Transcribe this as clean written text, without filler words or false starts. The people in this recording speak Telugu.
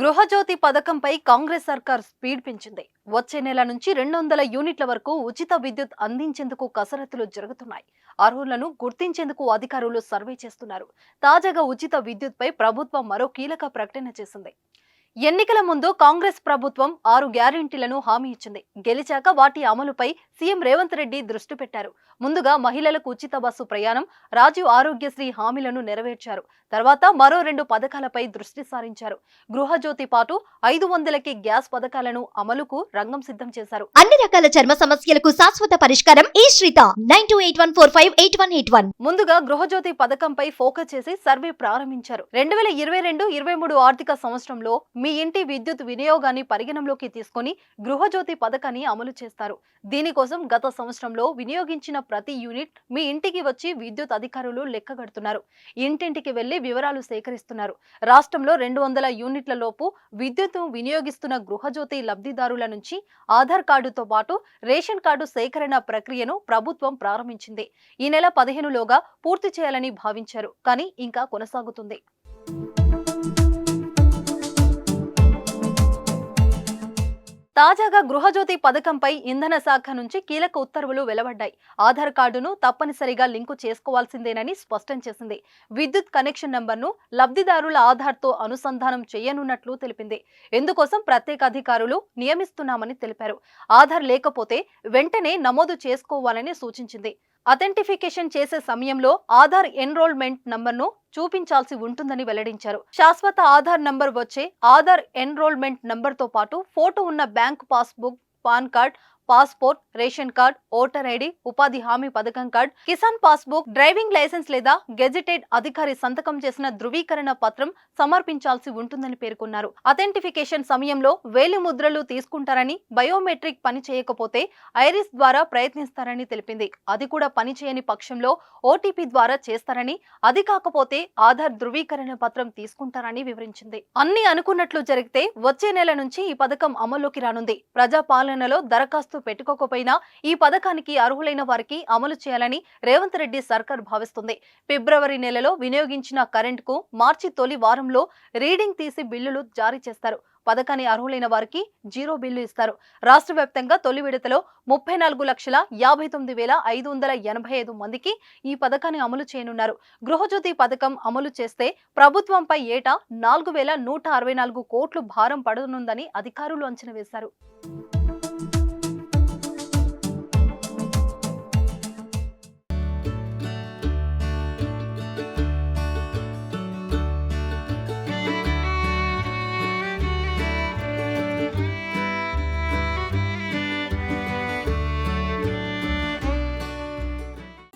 గృహజ్యోతి పథకంపై కాంగ్రెస్ సర్కార్ స్పీడ్ పెంచింది. వచ్చే నెల నుంచి 200 యూనిట్ల వరకు ఉచిత విద్యుత్ అందించేందుకు కసరత్తులు జరుగుతున్నాయి. అర్హులను గుర్తించేందుకు అధికారులు సర్వే చేస్తున్నారు. తాజాగా ఉచిత విద్యుత్పై ప్రభుత్వం మరో కీలక ప్రకటన చేసింది. ఎన్నికల ముందు కాంగ్రెస్ ప్రభుత్వం 6 గ్యారెంటీలను హామీ ఇచ్చింది. గెలిచాక వాటి అమలుపై సీఎం రేవంత్ రెడ్డి దృష్టి పెట్టారు. ముందుగా మహిళలకు ఉచిత బస్సు ప్రయాణం, రాజీవ్ ఆరోగ్యశ్రీ హామీలను నెరవేర్చారు. తర్వాత మరో 2 పథకాలపై దృష్టి సారించారు. గృహజ్యోతి పాటు 500కి గ్యాస్ పథకాలను అమలుకు రంగం సిద్ధం చేశారు. అన్ని రకాల చర్మ సమస్యలకు శాశ్వత పరిష్కారం ఈ శ్రీత 9281458181. ముందుగా గృహజ్యోతి పథకంపై ఫోకస్ చేసి సర్వే ప్రారంభించారు. 2022-23 ఆర్థిక సంవత్సరంలో మీ ఇంటి విద్యుత్ వినియోగాన్ని పరిగణనలోకి తీసుకుని గృహజ్యోతి పథకాన్ని అమలు చేస్తారు. దీనికోసం గత సంవత్సరంలో వినియోగించిన ప్రతి యూనిట్ మీ ఇంటికి వచ్చి విద్యుత్ అధికారులు లెక్కగడుతున్నారు. ఇంటింటికి వెళ్లి వివరాలు సేకరిస్తున్నారు. రాష్ట్రంలో 200 యూనిట్ల లోపు విద్యుత్ను వినియోగిస్తున్న గృహజ్యోతి లబ్ధిదారుల నుంచి ఆధార్ కార్డుతో పాటు రేషన్ కార్డు సేకరణ ప్రక్రియను ప్రభుత్వం ప్రారంభించింది. ఈ నెల 15లోగా పూర్తి చేయాలని భావించారు. కానీ ఇంకా కొనసాగుతుంది. తాజాగా గృహజ్యోతి పథకంపై ఇంధన శాఖ నుంచి కీలక ఉత్తర్వులు వెలువడ్డాయి. ఆధార్ కార్డును తప్పనిసరిగా లింకు చేసుకోవాల్సిందేనని స్పష్టం చేసింది. విద్యుత్ కనెక్షన్ నంబర్ను లబ్ధిదారుల ఆధార్తో అనుసంధానం చేయనున్నట్లు తెలిపింది. ఇందుకోసం ప్రత్యేక అధికారులు నియమిస్తున్నామని తెలిపారు. ఆధార్ లేకపోతే వెంటనే నమోదు చేసుకోవాలని సూచించింది. అథెంటిఫికేషన్ చేసే సమయంలో ఆధార్ ఎన్రోల్మెంట్ నంబర్ను చూపించాల్సి ఉంటుందని వెల్లడించారు. శాశ్వత ఆధార్ నంబర్ వచ్చే ఆధార్ ఎన్రోల్మెంట్ నంబర్తో పాటు ఫోటో ఉన్న bank passbook, PAN card, passport, ration card, voter ID, ఉపాధి హామీ పథకం కార్డ్, కిసాన్ పాస్బుక్, డ్రైవింగ్ లైసెన్స్ లేదా గెజిటెడ్ అధికారి సంతకం చేసిన ధృవీకరణ పత్రం సమర్పించాల్సి ఉంటుందని పేర్కొన్నారు. అథెంటిఫికేషన్ సమయంలో వేలి ముద్రలు తీసుకుంటారని, బయోమెట్రిక్ పని చేయకపోతే ఐరిస్ ద్వారా ప్రయత్నిస్తారని తెలిపింది. అది కూడా పని చేయని పక్షంలో ఓటీపీ ద్వారా చేస్తారని, అది కాకపోతే ఆధార్ ధృవీకరణ పత్రం తీసుకుంటారని వివరించింది. అన్ని అనుకున్నట్లు జరిగితే వచ్చే నెల నుంచి ఈ పథకం అమల్లోకి రానుంది. ప్రజాపాలనలో దరఖాస్తు పెట్టుకోకపోయినా ఈ పథకానికి అర్హులైన వారికి అమలు చేయాలని రేవంత్ రెడ్డి సర్కార్ భావిస్తుంది. ఫిబ్రవరి నెలలో వినియోగించిన కరెంటుకు మార్చి తొలి వారంలో రీడింగ్ తీసి బిల్లులు జారీ చేస్తారు. పథకాన్ని అర్హులైన వారికి 0 బిల్లు ఇస్తారు. రాష్ట్ర వ్యాప్తంగా తొలి విడతలో 34,59,585 మందికి ఈ పథకాన్ని అమలు చేయనున్నారు. గృహజ్యోతి పథకం అమలు చేస్తే ప్రభుత్వంపై ఏటా 4,164 కోట్లు భారం పడనుందని అధికారులు అంచనా వేశారు.